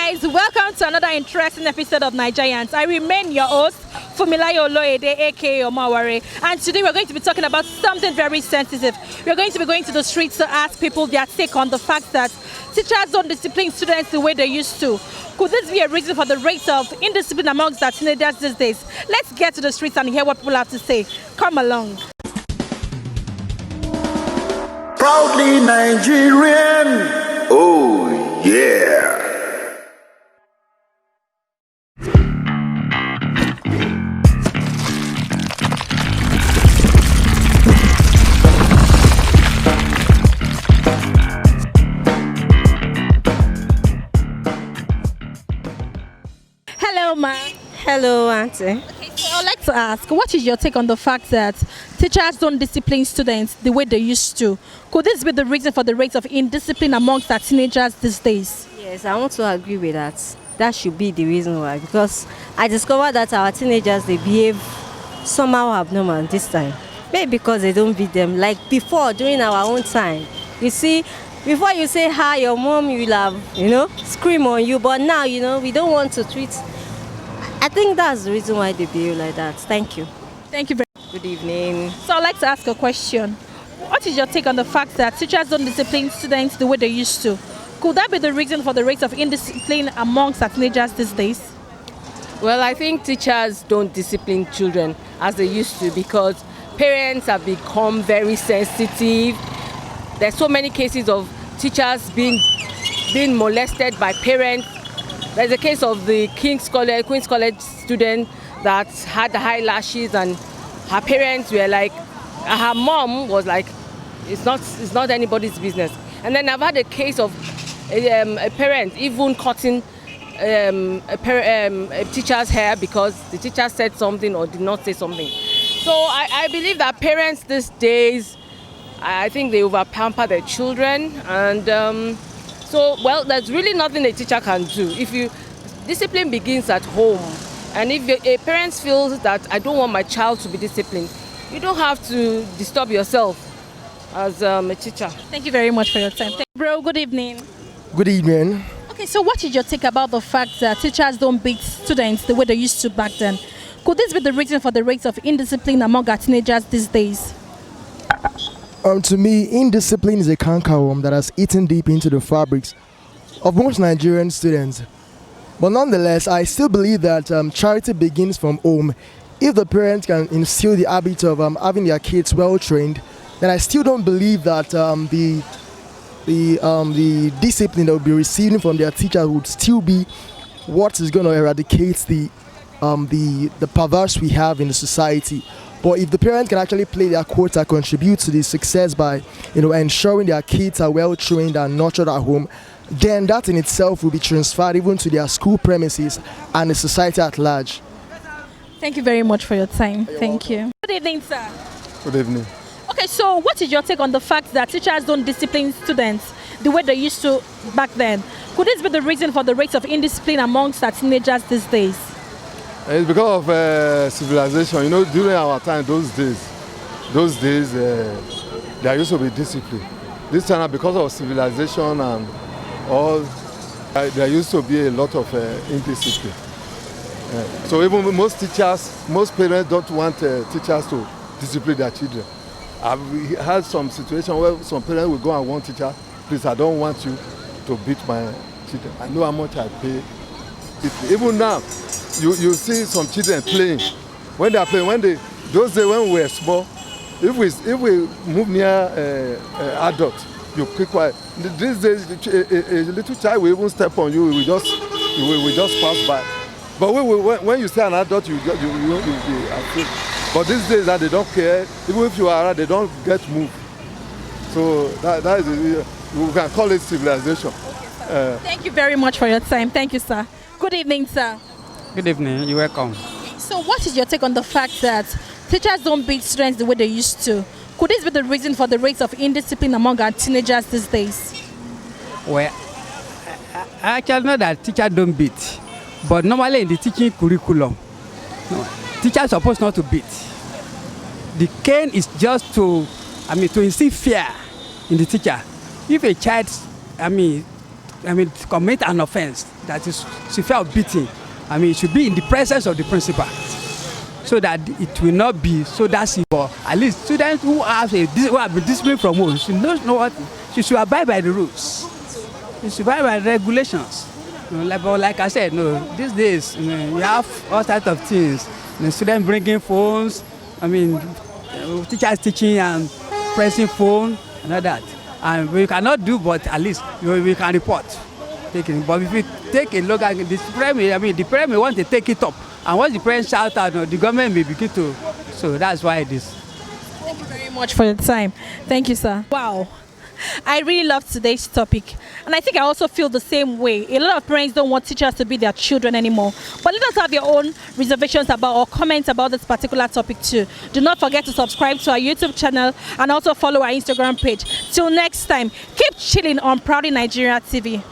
guys, welcome to another interesting episode of Naija Yarns. I remain your host, Fumilayo Oloyede, aka Omaware, and today we're going to be talking about something very sensitive. We're going to be going to the streets to ask people their take on the fact that teachers don't discipline students the way they used to. Could this be a reason for the rate of indiscipline amongst our teenagers these days? Let's get to the streets and hear what people have to say. Come along. Proudly Nigerian. Oh, yeah. Hello, ma. Hello, Auntie. Okay, so I'd like to ask, what is your take on the fact that teachers don't discipline students the way they used to? Could this be the reason for the rate of indiscipline amongst our teenagers these days? Yes, I want to agree with that. That should be the reason why. Because I discovered that our teenagers, they behave somehow abnormal this time. Maybe because they don't beat them like before, during our own time. You see, before you say hi, your mom will have, scream on you. But now, we don't want to treat. I think that's the reason why they behave like that. Thank you. Thank you very much. Good evening. So I'd like to ask a question. What is your take on the fact that teachers don't discipline students the way they used to? Could that be the reason for the rate of indiscipline amongst our teenagers these days? Well, I think teachers don't discipline children as they used to because parents have become very sensitive. There's so many cases of teachers being molested by parents. There's a case of the Queen's College student that had the high lashes, and her parents were like, her mom was like, it's not anybody's business. And then I've had a case of a parent even cutting a teacher's hair because the teacher said something or did not say something. So I believe that parents these days, I think they over pamper their children, and well, there's really nothing a teacher can do. Discipline begins at home, and if a parent feels that I don't want my child to be disciplined, you don't have to disturb yourself as a teacher. Thank you very much for your time. Bro, good evening. Good evening. Okay, so what is your take about the fact that teachers don't beat students the way they used to back then? Could this be the reason for the rates of indiscipline among our teenagers these days? To me, indiscipline is a cankerworm that has eaten deep into the fabrics of most Nigerian students. But nonetheless, I still believe that charity begins from home. If the parents can instill the habit of having their kids well trained, then I still don't believe that the discipline that will be receiving from their teachers would still be what is going to eradicate the perverse we have in the society. But if the parents can actually play their quota, contribute to the success by ensuring their kids are well trained and nurtured at home, then that in itself will be transferred even to their school premises and the society at large. Thank you very much for your time. Thank you. Good evening, sir. Good evening. Okay, so what is your take on the fact that teachers don't discipline students the way they used to back then? Could this be the reason for the rates of indiscipline amongst our teenagers these days? It's because of civilization. During our time, those days, there used to be discipline. This time, because of civilization and all, there used to be a lot of indiscipline. So even most parents don't want teachers to discipline their children. I've had some situation where some parents will go and warn teacher, please, I don't want you to beat my children. I know how much I pay. Even now, you see some children playing. When they are playing, those days when we were small, if we move near adult, you keep quiet. These days, a little child will even step on you. We will just pass by. But when you see an adult, you be afraid. But these days, they don't care. Even if you are around, they don't get moved. So that is, we can call it civilization. Thank you very much for your time. Thank you, sir. Good evening, sir. Good evening. You're welcome. So what is your take on the fact that teachers don't beat students the way they used to? Could this be the reason for the rates of indiscipline among our teenagers these days? Well, I actually know that teachers don't beat. But normally in the teaching curriculum, teachers are supposed not to beat. The cane is just to instill fear in the teacher. If a child, commit an offense that is severe beating, it should be in the presence of the principal, so that it will not be so that simple. At least students who have been disciplined from home should know what you should abide by the rules. You should abide by the regulations. Like I said, these days you have all types of things. Students bringing phones, teachers teaching and pressing phone and all that. And we cannot do, but at least we can report. But if you take a look at this the parent may want to take it up. And once the parents shout out, the government may begin to. So that's why it is. Thank you very much for your time. Thank you, sir. Wow. I really love today's topic, and I think I also feel the same way. A lot of parents don't want teachers to be their children anymore, but let us have your own reservations about or comments about this particular topic too. Do not forget to subscribe to our YouTube channel and also follow our Instagram page. Till next time, keep chilling on Proudly Nigeria TV.